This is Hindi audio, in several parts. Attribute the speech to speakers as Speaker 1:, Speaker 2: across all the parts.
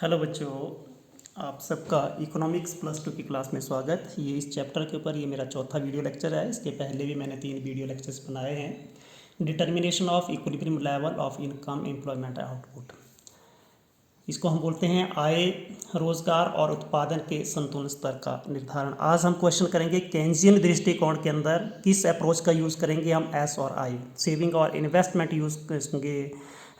Speaker 1: हेलो बच्चों, आप सबका इकोनॉमिक्स प्लस 2 की क्लास में स्वागत। ये इस चैप्टर के ऊपर ये मेरा चौथा वीडियो लेक्चर है। इसके पहले भी मैंने 3 वीडियो लेक्चर्स बनाए हैं। Determination of equilibrium level of income, employment, output. इसको हम बोलते हैं आय, रोजगार और उत्पादन के संतुलन स्तर का निर्धारण। आज हम क्वेश्चन करेंगे केन्जियन दृष्टिकोण के अंदर किस अप्रोच का यूज़ करेंगे हम, एस और आई, सेविंग और इन्वेस्टमेंट यूज़ करेंगे।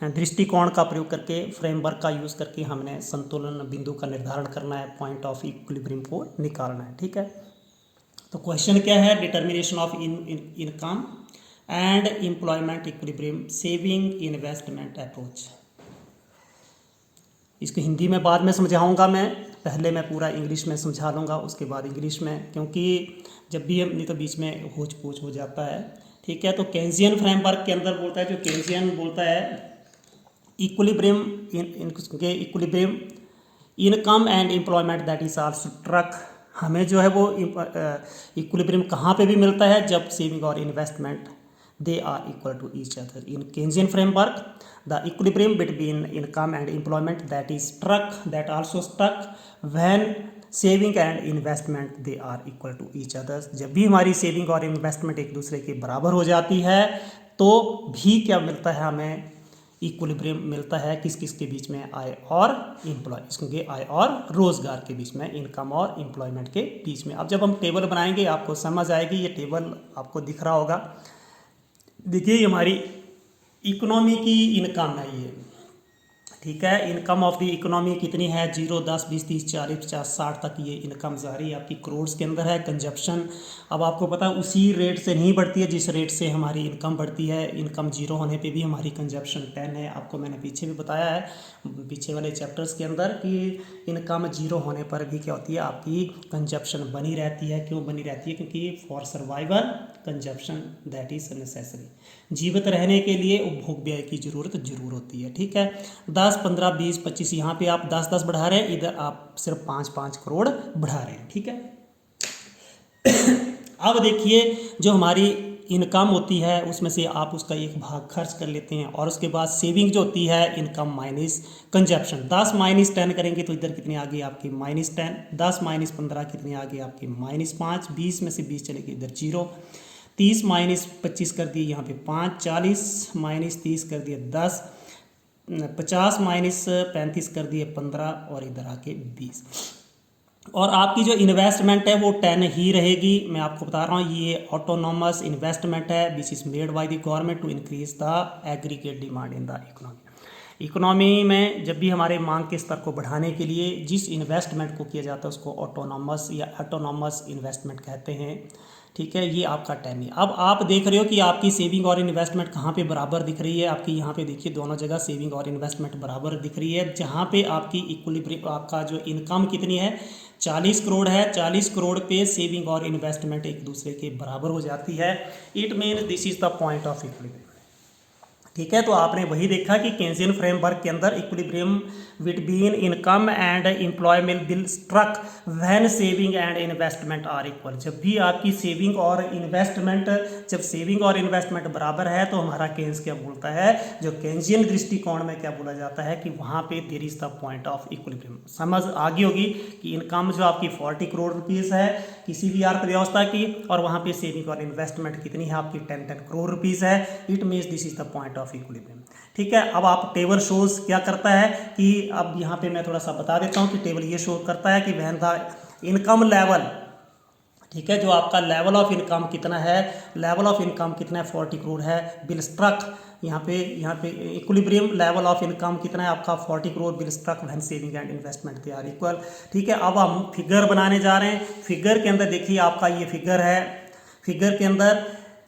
Speaker 1: दृष्टिकोण का प्रयोग करके, फ्रेमवर्क का यूज़ करके हमने संतुलन बिंदु का निर्धारण करना है, पॉइंट ऑफ इक्विलिब्रियम को निकालना है। ठीक है, तो क्वेश्चन क्या है? Determination of income and employment equilibrium, saving investment approach. इसको हिंदी में बाद में समझाऊंगा मैं, पहले मैं पूरा इंग्लिश में समझा लूँगा, उसके बाद इंग्लिश में, क्योंकि जब भी हम नहीं तो बीच में होच पोच हो जाता है। ठीक है, तो केन्जियन फ्रेमवर्क के अंदर बोलता है, जो केन्जियन बोलता है equilibrium equilibrium income and employment that is also truck. हमें जो है वो इक्विलिब्रियम कहाँ पे भी मिलता है? जब सेविंग और investment they are equal to each other. In Keynesian framework the equilibrium between income and employment that is struck that also struck when saving and investment they are equal to each other. जब भी हमारी सेविंग और इन्वेस्टमेंट एक दूसरे के बराबर हो जाती है तो भी क्या मिलता है? हमें इक्विलिब्रियम मिलता है। किस किस के बीच में? आय और एम्प्लॉय, इसके आय और रोजगार के बीच में, इनकम और एम्प्लॉयमेंट के बीच में। अब जब हम टेबल बनाएंगे आपको समझ आएगी। ये टेबल आपको दिख रहा होगा, देखिए ये हमारी इकोनॉमी की इनकम है ये। ठीक है, इनकम ऑफ द इकोनॉमी कितनी है? 0, 10, 20, 30, 40, 50, 60 तक ये इनकम जारी आपकी करोड्स के अंदर है। कंजप्शन अब आपको पता है उसी रेट से नहीं बढ़ती है जिस रेट से हमारी इनकम बढ़ती है। इनकम 0 होने पे भी हमारी कंजप्शन 10 है। आपको मैंने पीछे भी बताया है, पीछे वाले चैप्टर्स के अंदर, कि इनकम 0 होने पर भी क्या होती है? आपकी कंजप्शन बनी रहती है। क्यों बनी रहती है? क्योंकि for survival consumption that is necessary. जीवित रहने के लिए उपभोग व्यय की जरूरत जरूर होती है। ठीक है, 10, 15, 20, 25, यहाँ पे आप 10-10 बढ़ा रहे हैं, इधर आप सिर्फ 5-5 करोड़ बढ़ा रहे हैं। ठीक है, अब देखिए जो हमारी इनकम होती है उसमें से आप उसका एक भाग खर्च कर लेते हैं, और उसके बाद सेविंग जो होती है इनकम माइनस कंजप्शन। 10 - 10 करेंगे तो इधर कितनी आ गई आपकी? -10। 10 - 15 कितनी आ गई आपकी? -5। 20 में से 20 चलेगी इधर 0। 30 - 25 कर दिए यहाँ पे 5। 40 - 30 कर दिए 10। 50 - 35 कर दिए 15, और इधर आके 20। और आपकी जो इन्वेस्टमेंट है वो 10 ही रहेगी। मैं आपको बता रहा हूँ ये ऑटोनॉमस इन्वेस्टमेंट है which is made by the government to increase the aggregate demand in the economy. Economy में जब भी हमारे मांग के स्तर को बढ़ाने के लिए जिस इन्वेस्टमेंट को किया जाता है उसको ऑटोनॉमस या ऑटोनॉमस इन्वेस्टमेंट कहते हैं। ठीक है, ये आपका 10 है। अब आप देख रहे हो कि आपकी सेविंग और इन्वेस्टमेंट कहाँ पे बराबर दिख रही है? आपकी यहाँ पे देखिए दोनों जगह सेविंग और इन्वेस्टमेंट बराबर दिख रही है। जहाँ पे आपकी इक्विलिब्रियम, आपका जो इनकम कितनी है 40 करोड़ है, 40 करोड़ पे सेविंग और इन्वेस्टमेंट एक दूसरे के बराबर हो जाती है। It mean this is the point of equilibrium. ठीक है, तो आपने वही देखा कि केन्जियन फ्रेमवर्क के अंदर equilibrium between income and employment will struck when saving and investment are equal. जब भी आपकी सेविंग और इन्वेस्टमेंट, जब सेविंग और इन्वेस्टमेंट बराबर है तो हमारा केन्स क्या बोलता है? जो केन्जियन दृष्टिकोण में क्या बोला जाता है कि वहाँ पे there is the point of equilibrium. समझ आ गई होगी कि इनकम जो आपकी 40 करोड़ रुपीज़ है किसी भी अर्थव्यवस्था की, और वहाँ पे सेविंग और इन्वेस्टमेंट कितनी है आपकी? 10 करोड़ रुपीज़ है। It means this is the point of equilibrium. ठीक है, अब आप टेबल शोज क्या करता है कि अब यहाँ पे मैं थोड़ा सा बता देता हूँ कि टेबल ये शो करता है कि व्हेन द इनकम लेवल, ठीक है, जो आपका लेवल ऑफ इनकम कितना है, लेवल ऑफ इनकम कितना है 40 करोड़ है, बिल स्ट्रक यहाँ पे इक्विलिब्रियम लेवल ऑफ इनकम कितना है आपका 40 crore, will struck when saving and investment they are equal. ठीक है, अब हम फिगर बनाने जा रहे हैं। फिगर के अंदर देखिए आपका ये फिगर है। फिगर के अंदर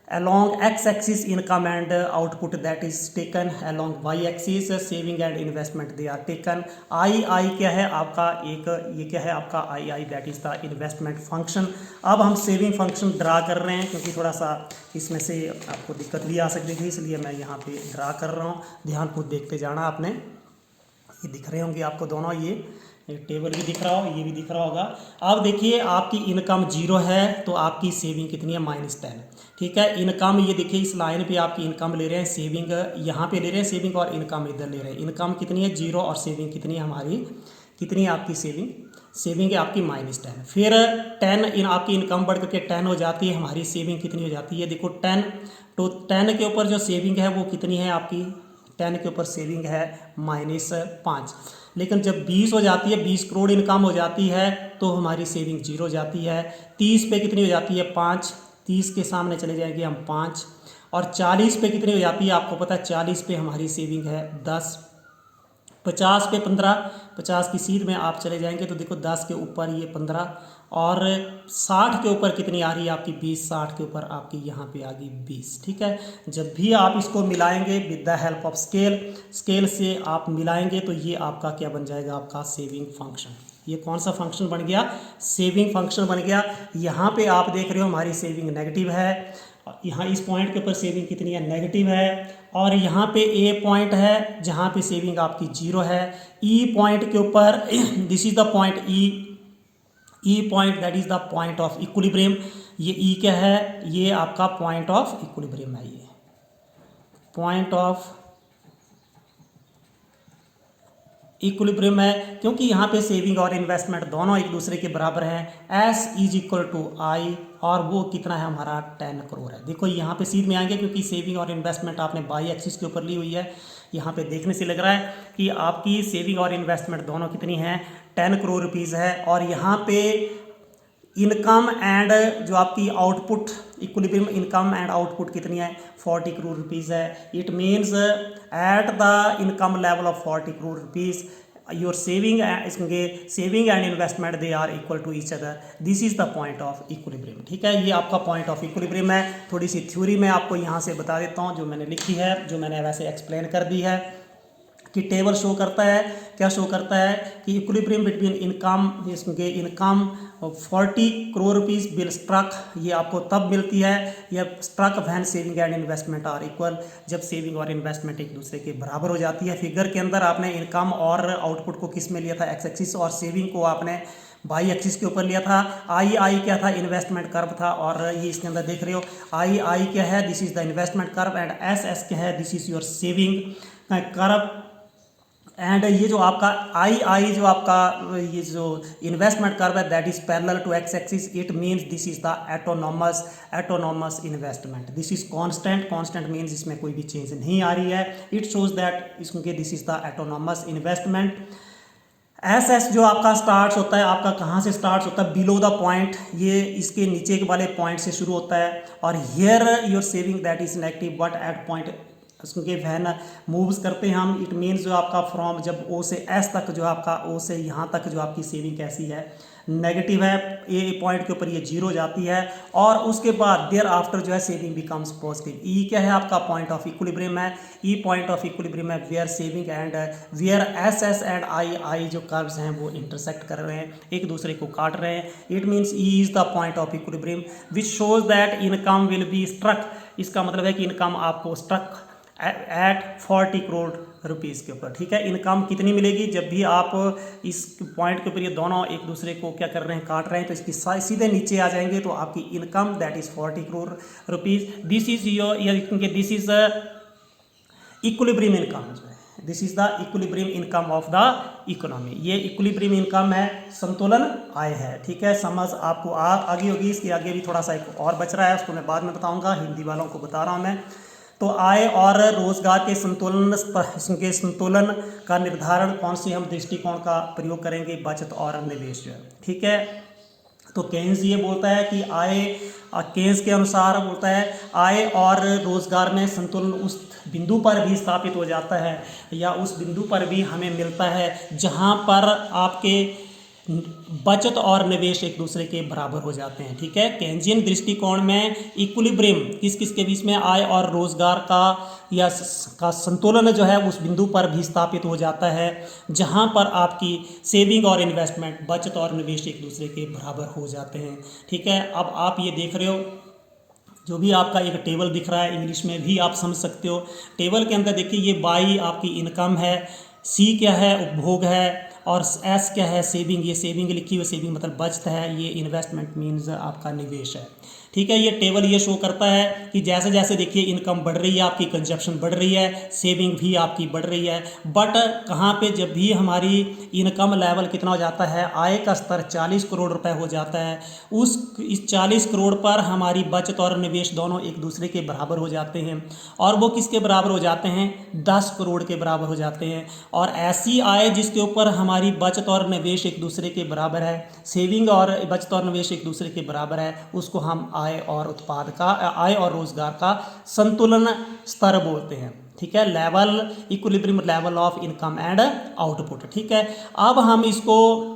Speaker 1: along x axis income and output that is taken, along y axis saving and investment they are taken। I क्या है आपका? एक ये क्या है आपका? I that is the investment function। अब हम सेविंग फंक्शन ड्रा कर रहे हैं क्योंकि थोड़ा सा इसमें से आपको दिक्कत भी आ सकती थी, इसलिए मैं यहाँ पे ड्रा कर रहा हूँ। ध्यानपूर्वक देखते जाना आपने। ये दिख रहे होंगे आपको दोनों, ये टेबल भी दिख रहा हो, ये भी दिख रहा होगा। अब देखिए आपकी इनकम 0 है तो आपकी सेविंग कितनी है? -10। ठीक है, इनकम ये देखिए इस लाइन पे आपकी इनकम ले रहे हैं, सेविंग यहाँ पे ले रहे हैं, सेविंग और इनकम इधर ले रहे हैं। इनकम कितनी है? 0, और सेविंग कितनी है हमारी? कितनी है आपकी सेविंग, सेविंग है आपकी -10। फिर 10 इन आपकी इनकम बढ़ करके 10 हो जाती है, हमारी सेविंग कितनी हो जाती है, देखो 10, तो 10 के ऊपर जो सेविंग है वो कितनी है आपकी, 10 के ऊपर सेविंग है -5। लेकिन जब 20 हो जाती है, 20 करोड़ इनकम हो जाती है तो हमारी सेविंग 0 हो जाती है। 30 पे कितनी हो जाती है, 5, 30 के सामने चले जाएंगे हम 5। और 40 पे कितनी हो जाती है, आपको पता है 40 पे हमारी सेविंग है 10। 50 पे 15, 50 की सीध में आप चले जाएंगे तो देखो 10 के ऊपर ये 15, और 60 के ऊपर कितनी आ रही है आपकी 20, 60 के ऊपर आपकी यहाँ पे आ गई 20। ठीक है, जब भी आप इसको मिलाएंगे with the help of scale, scale से आप मिलाएंगे तो ये आपका क्या बन जाएगा, आपका सेविंग फंक्शन। ये कौन सा फंक्शन बन गया, सेविंग फंक्शन बन गया। यहाँ पे आप देख रहे हो हमारी सेविंग नेगेटिव है, यहाँ इस पॉइंट के ऊपर सेविंग कितनी है, नेगेटिव है। और यहाँ पे ए पॉइंट है जहाँ पे सेविंग आपकी 0 है। ई पॉइंट के ऊपर this is the point E point, that is the point of equilibrium. ये ई क्या है, ये आपका पॉइंट ऑफ इक्विलिब्रियम है, ये पॉइंट ऑफ इक्विलिब्रियम है, क्योंकि यहाँ पे सेविंग और इन्वेस्टमेंट दोनों एक दूसरे के बराबर हैं। एस इज इक्वल टू आई, और वो कितना है हमारा 10 करोड़ है। देखो यहाँ पे सीध में आएंगे क्योंकि सेविंग और इन्वेस्टमेंट आपने बाई एक्सिस के ऊपर ली हुई है। यहाँ पे देखने से लग रहा है कि आपकी सेविंग और इन्वेस्टमेंट दोनों कितनी है, 10 करोड़ रुपीज़ है। और यहाँ पे इनकम एंड जो आपकी output, equilibrium income and output कितनी है, 40 करोड़ रुपीज़ है। It means at the income level of 40 crore rupees your saving and investment they are equal to each other, this is the point of equilibrium. ठीक है, ये आपका पॉइंट ऑफ इक्विलिब्रियम है। थोड़ी सी थ्योरी मैं आपको यहाँ से बता देता हूँ जो मैंने लिखी है, जो मैंने वैसे एक्सप्लेन कर दी है कि टेबल शो करता है, क्या शो करता है कि इक्विलिब्रियम बिटवीन इनकम, इसके income 40 crore rupees will struck, ये आपको तब मिलती है, यह struck when saving and investment are equal, जब सेविंग और इन्वेस्टमेंट एक दूसरे के बराबर हो जाती है। फिगर के अंदर आपने इनकम और आउटपुट को किस में लिया था, एक्स एक्सिस, और सेविंग को आपने बाई एक्सिस के ऊपर लिया था। आई क्या था, इन्वेस्टमेंट कर्व था, और ये इसके अंदर देख रहे हो आई क्या है, this is the investment curve, and S क्या है, this is your saving curve. And ये जो आपका आई जो आपका ये जो इन्वेस्टमेंट कर्व है, that is parallel to X axis, it means this is the autonomous investment, this is constant means इसमें कोई भी चेंज नहीं आ रही है। इट शोज दैट इसके this is the autonomous investment. S जो आपका स्टार्ट होता है, आपका कहाँ से स्टार्ट होता है, बिलो द पॉइंट, ये इसके नीचे के वाले पॉइंट से शुरू होता है। और here your saving that is negative but at point, क्योंकि वैन मूव्स करते हैं हम, इट मीन्स जो आपका फ्रॉम जब ओ से एस तक, जो आपका ओ से यहाँ तक जो आपकी सेविंग कैसी है, नेगेटिव है। ए पॉइंट के ऊपर ये 0 जाती है, और उसके बाद देयर आफ्टर जो है सेविंग बिकम्स पॉजिटिव। ई क्या है, आपका पॉइंट ऑफ इक्विलिब्रियम है। ई पॉइंट ऑफ इक्विलिब्रियम है where saving and where S and I जो कर्व्स हैं वो इंटरसेक्ट कर रहे हैं, एक दूसरे को काट रहे हैं। It means E is the point of equilibrium which shows that income will be struck. इसका मतलब है कि इनकम आपको स्ट्रक एट 40 करोड़ रुपीज़ के ऊपर। ठीक है, इनकम कितनी मिलेगी, जब भी आप इस पॉइंट के ऊपर ये दोनों एक दूसरे को क्या कर रहे हैं, काट रहे हैं, तो इसकी सीधे नीचे आ जाएंगे, तो आपकी income that is 40 crore rupees. This is your, this is equilibrium income जो है, this is the equilibrium income of the economy. ये इक्विलिब्रियम इनकम है, संतुलन आय है। ठीक है, समझ आपको आगे होगी। इसके आगे भी थोड़ा सा एक और बच रहा है, उसको मैं बाद में बताऊँगा, हिंदी वालों को बता रहा हूँ मैं। तो आय और रोजगार के संतुलन का निर्धारण कौन से हम दृष्टिकोण का प्रयोग करेंगे, बचत और निवेश जो है। ठीक है, तो केन्स ये बोलता है कि केन्स के अनुसार बोलता है आय और रोजगार में संतुलन उस बिंदु पर भी स्थापित हो जाता है, या उस बिंदु पर भी हमें मिलता है जहां पर आपके बचत और निवेश एक दूसरे के बराबर हो जाते हैं। ठीक है, केन्जियन दृष्टिकोण में इक्विलिब्रियम किस किस के बीच में, आय और रोजगार का संतुलन जो है उस बिंदु पर भी स्थापित हो जाता है जहां पर आपकी सेविंग और इन्वेस्टमेंट, बचत और निवेश एक दूसरे के बराबर हो जाते हैं। ठीक है, अब आप ये देख रहे हो, जो भी आपका एक टेबल दिख रहा है, इंग्लिश में भी आप समझ सकते हो। टेबल के अंदर देखिए, ये बाई आपकी इनकम है, सी क्या है, उपभोग है, और एस क्या है, सेविंग। ये सेविंग लिखी हुई, सेविंग मतलब बचत है, ये इन्वेस्टमेंट मीन्स आपका निवेश है। ठीक है। ये टेबल ये शो करता है कि जैसे जैसे देखिए इनकम बढ़ रही है, आपकी कंजप्शन बढ़ रही है, सेविंग भी आपकी बढ़ रही है। बट कहाँ पे जब भी हमारी इनकम लेवल कितना हो जाता है, आय का स्तर 40 करोड़ रुपए हो जाता है, इस 40 करोड़ पर हमारी बचत और निवेश दोनों एक दूसरे के बराबर हो जाते हैं। और वो किसके बराबर हो जाते हैं? 10 करोड़ के बराबर हो जाते हैं। और ऐसी आय जिसके ऊपर हमारी बचत और निवेश एक दूसरे के बराबर है, सेविंग और बचत और निवेश एक दूसरे के बराबर है, उसको हम आय और रोजगार का संतुलन स्तर बोलते हैं। ठीक है, level equilibrium level of income and output. ठीक है, अब हम इसको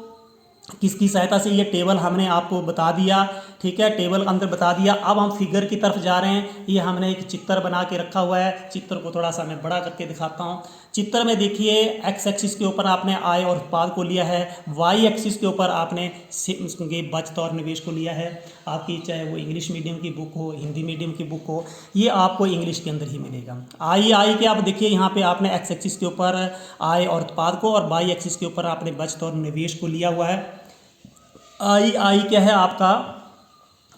Speaker 1: किसकी सहायता से, ये टेबल हमने आपको बता दिया। ठीक है, टेबल अंदर बता दिया। अब हम फिगर की तरफ जा रहे हैं। ये हमने एक चित्र बना के रखा हुआ है। चित्र को थोड़ा सा मैं बड़ा करके दिखाता हूँ। चित्र में देखिए एक्स एक्सिस के ऊपर आपने आय और उत्पाद को लिया है, वाई एक्सिस के ऊपर आपने बचत और निवेश को लिया है। आपकी चाहे वो इंग्लिश मीडियम की बुक हो, हिंदी मीडियम की बुक हो, ये आपको इंग्लिश के अंदर ही मिलेगा। आई के आप देखिए यहाँ पे आपने एक्स एक्सिस के ऊपर आय और उत्पाद को और वाई एक्सिस के ऊपर आपने बचत और निवेश को लिया हुआ है। आई क्या है आपका,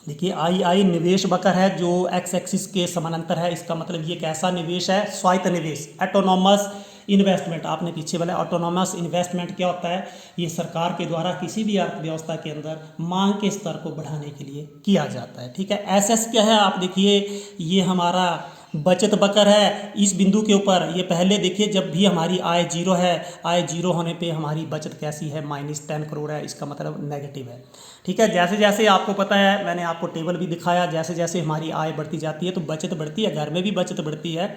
Speaker 1: देखिए आई निवेश बकर है जो एक्स एक्सिस के समानांतर है। इसका मतलब ये कैसा निवेश है? स्वायत्त निवेश, ऑटोनॉमस इन्वेस्टमेंट। आपने पीछे वाला ऑटोनॉमस इन्वेस्टमेंट क्या होता है? ये सरकार के द्वारा किसी भी अर्थव्यवस्था के अंदर मांग के स्तर को बढ़ाने के लिए किया जाता है। ठीक है, एसएस क्या है? आप देखिए ये हमारा बचत बकर है। इस बिंदु के ऊपर ये पहले देखिए, जब भी हमारी आय जीरो है, आय जीरो होने पे हमारी बचत कैसी है? -10 करोड़ है। इसका मतलब नेगेटिव है। ठीक है, जैसे जैसे आपको पता है, मैंने आपको टेबल भी दिखाया, जैसे जैसे हमारी आय बढ़ती जाती है तो बचत बढ़ती है, घर में भी बचत बढ़ती है।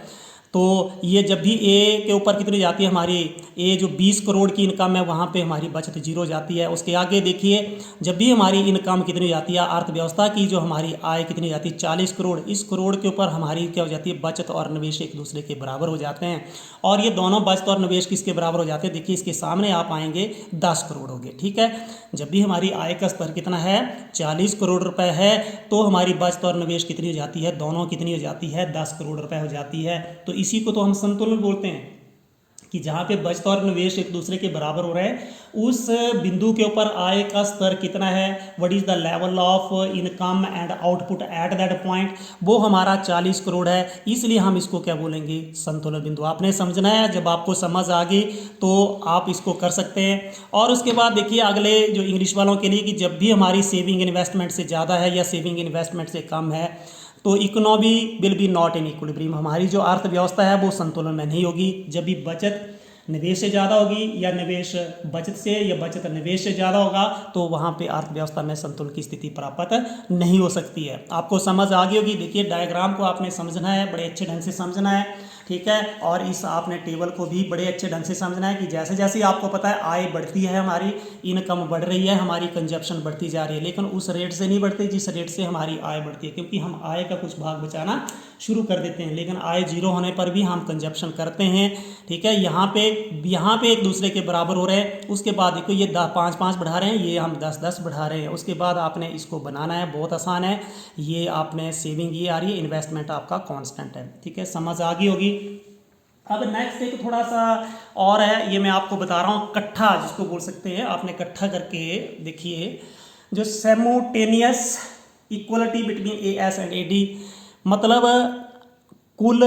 Speaker 1: तो ये जब भी ए के ऊपर कितनी जाती है हमारी, ए जो 20 करोड़ की इनकम है वहाँ पे हमारी बचत जीरो जाती है। उसके आगे देखिए जब भी हमारी इनकम कितनी जाती है, अर्थव्यवस्था की जो हमारी आय कितनी जाती है 40 करोड़, इस करोड़ के ऊपर हमारी क्या हो जाती है? बचत और निवेश एक दूसरे के बराबर हो जाते हैं। और ये दोनों बचत और निवेश किसके बराबर हो जाते हैं? देखिए इसके सामने आप आएंगे 10 करोड़ हो गए। ठीक है, जब भी हमारी आय का स्तर कितना है? 40 करोड़ रुपए है, तो हमारी बचत और निवेश कितनी हो जाती है? दोनों कितनी हो जाती है? 10 करोड़ रुपए हो जाती है। तो इसी को तो हम संतुलन बोलते हैं कि जहाँ पे बचत और निवेश एक दूसरे के बराबर हो रहे हैं, उस बिंदु के ऊपर आय का स्तर कितना है? What is the level of income and output at that point? वो हमारा 40 करोड़ है। इसलिए हम इसको क्या बोलेंगे? संतुलन बिंदु। आपने समझना है, जब आपको समझ आ गई तो आप इसको कर सकते हैं। और उसके बाद देखिए अगले जो इंग्लिश वालों के लिए, कि जब भी हमारी सेविंग इन्वेस्टमेंट से ज़्यादा है या सेविंग इन्वेस्टमेंट से कम है तो economy will be not in equilibrium. हमारी जो अर्थव्यवस्था है वो संतुलन में नहीं होगी। जब भी बचत निवेश से ज़्यादा होगी या निवेश बचत से या बचत निवेश से ज़्यादा होगा तो वहाँ पे अर्थव्यवस्था में संतुलन की स्थिति प्राप्त नहीं हो सकती है। आपको समझ आ गई होगी। देखिए डायग्राम को आपने समझना है, बड़े अच्छे ढंग से समझना है। ठीक है, और इस आपने टेबल को भी बड़े अच्छे ढंग से समझना है कि जैसे जैसे आपको पता है आय बढ़ती है, हमारी इनकम बढ़ रही है, हमारी कंजप्शन बढ़ती जा रही है, लेकिन उस रेट से नहीं बढ़ती जिस रेट से हमारी आय बढ़ती है। क्योंकि हम आय का कुछ भाग बचाना शुरू कर देते हैं, लेकिन आय जीरो होने पर भी हम कंजप्शन करते हैं। ठीक है, यहाँ पे एक दूसरे के बराबर हो रहे हैं। उसके बाद देखो ये 5 बढ़ा रहे हैं, ये हम 10 बढ़ा रहे हैं। उसके बाद आपने इसको बनाना है, बहुत आसान है। ये आपने सेविंग ये आ रही है, इन्वेस्टमेंट आपका कांस्टेंट है। ठीक है, समझ आ गई होगी। अब नेक्स्ट एक थोड़ा सा और है, ये मैं आपको बता रहा हूँ, कट्ठा जिसको बोल सकते हैं। आपने इकट्ठा करके देखिए, जो simultaneous equality between A S and A D, मतलब कुल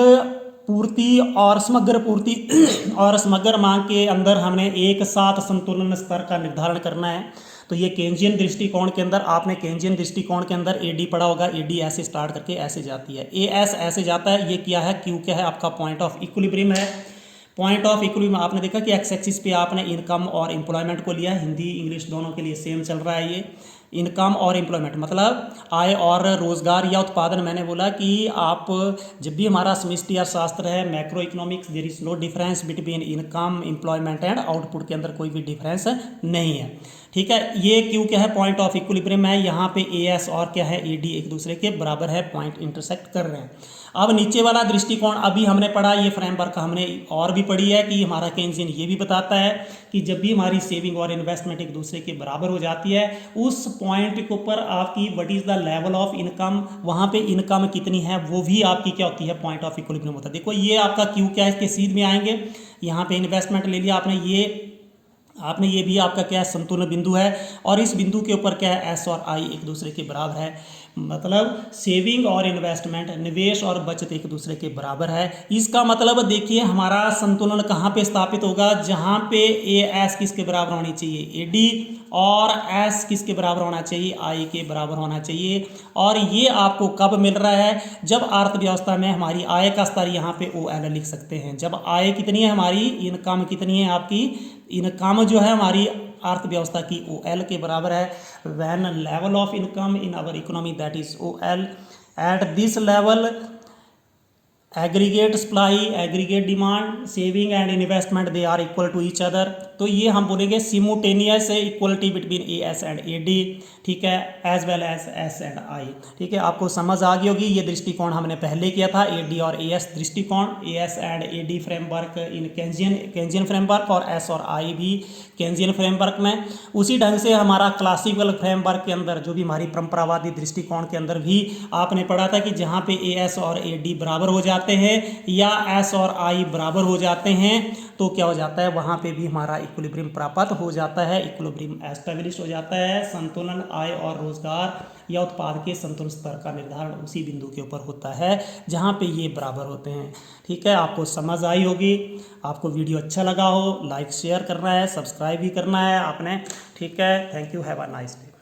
Speaker 1: पूर्ति और समग्र पूर्ति और समग्र मांग के अंदर हमने एक साथ संतुलन स्तर का निर्धारण करना है। तो ये केंजियन दृष्टिकोण के अंदर, आपने केंजियन दृष्टिकोण के अंदर एडी पढ़ा होगा। एडी ऐसे स्टार्ट करके ऐसे जाती है, ए एस ऐसे जाता है। ये क्या है? क्यू क्या है? आपका पॉइंट ऑफ इक्विलिब्रियम है। पॉइंट ऑफ इक्विलिब्रियम आपने देखा कि एक्स एक्सिस पे आपने इनकम और एम्प्लॉयमेंट को लिया। हिंदी इंग्लिश दोनों के लिए सेम चल रहा है। ये इनकम और एम्प्लॉयमेंट मतलब आय और रोजगार या उत्पादन। मैंने बोला कि आप जब भी हमारा समष्टि अर्थशास्त्र है, macro economics, there is no difference between income, employment and output के अंदर कोई भी डिफरेंस नहीं है। ठीक है, ये क्यू क्या है? पॉइंट ऑफ इक्विलिब्रियम है। यहाँ पे ए एस और क्या है? ए डी एक दूसरे के बराबर है, पॉइंट इंटरसेक्ट कर रहे हैं। अब नीचे वाला दृष्टिकोण अभी हमने पढ़ा, ये फ्रेमवर्क हमने और भी पढ़ी है कि हमारा केंजियन ये भी बताता है कि जब भी हमारी सेविंग और इन्वेस्टमेंट एक दूसरे के बराबर हो जाती है, उस पॉइंट के ऊपर आपकी what is the level of income, वहाँ पे इनकम कितनी है वो भी आपकी क्या होती है? पॉइंट ऑफ इक्विलिब्रियम होता है। देखो ये आपका क्यू क्या है? इसके सीध में आएंगे। यहाँ पे इन्वेस्टमेंट ले लिया आपने, ये आपने ये भी आपका क्या है संतुलन बिंदु है, और इस बिंदु के ऊपर क्या है एस और आई एक दूसरे के बराबर है, मतलब सेविंग और इन्वेस्टमेंट, निवेश और बचत एक दूसरे के बराबर है। इसका मतलब देखिए हमारा संतुलन कहाँ पे स्थापित होगा, जहाँ पे ए एस किसके बराबर होनी चाहिए, ए डी, और एस किसके बराबर होना चाहिए, आई के बराबर होना चाहिए। और ये आपको कब मिल रहा है, जब अर्थव्यवस्था में हमारी आय का स्तर यहाँ पे ओ एल लिख सकते हैं। जब आय कितनी है हमारी, इनकम कितनी है आपकी, इनकम जो है हमारी अर्थव्यवस्था की ओ एल के बराबर है। When level of income in our economy that is O L, at this level aggregate supply, aggregate demand, saving and investment they are equal to each other. तो ये हम बोलेंगे simultaneous equality between A S and A D, ठीक है, as well as S and I. ठीक है, आपको समझ आ गई होगी। ये दृष्टिकोण हमने पहले किया था, ए डी और ए एस दृष्टिकोण, ए S and A D framework in Keynesian framework, और एस और आई भी केंजियन फ्रेमवर्क में। उसी ढंग से हमारा क्लासिकल फ्रेमवर्क के अंदर जो भी हमारी परंपरावादी दृष्टिकोण के अंदर भी आपने पढ़ा था कि जहाँ पे ए एस और ए डी बराबर हो जाते हैं या एस और आई बराबर हो जाते हैं तो क्या हो जाता है, वहाँ पे भी हमारा इक्विलिब्रियम प्राप्त हो जाता है, इक्विलिब्रियम एस्टेब्लिश हो जाता है। संतुलन आय और रोजगार या उत्पाद के संतुलन स्तर का निर्धारण उसी बिंदु के ऊपर होता है जहाँ पे ये बराबर होते हैं। ठीक है, आपको समझ आई होगी। आपको वीडियो अच्छा लगा हो, लाइक शेयर करना है, सब्सक्राइब भी करना है आपने। ठीक है, thank you, have a nice day.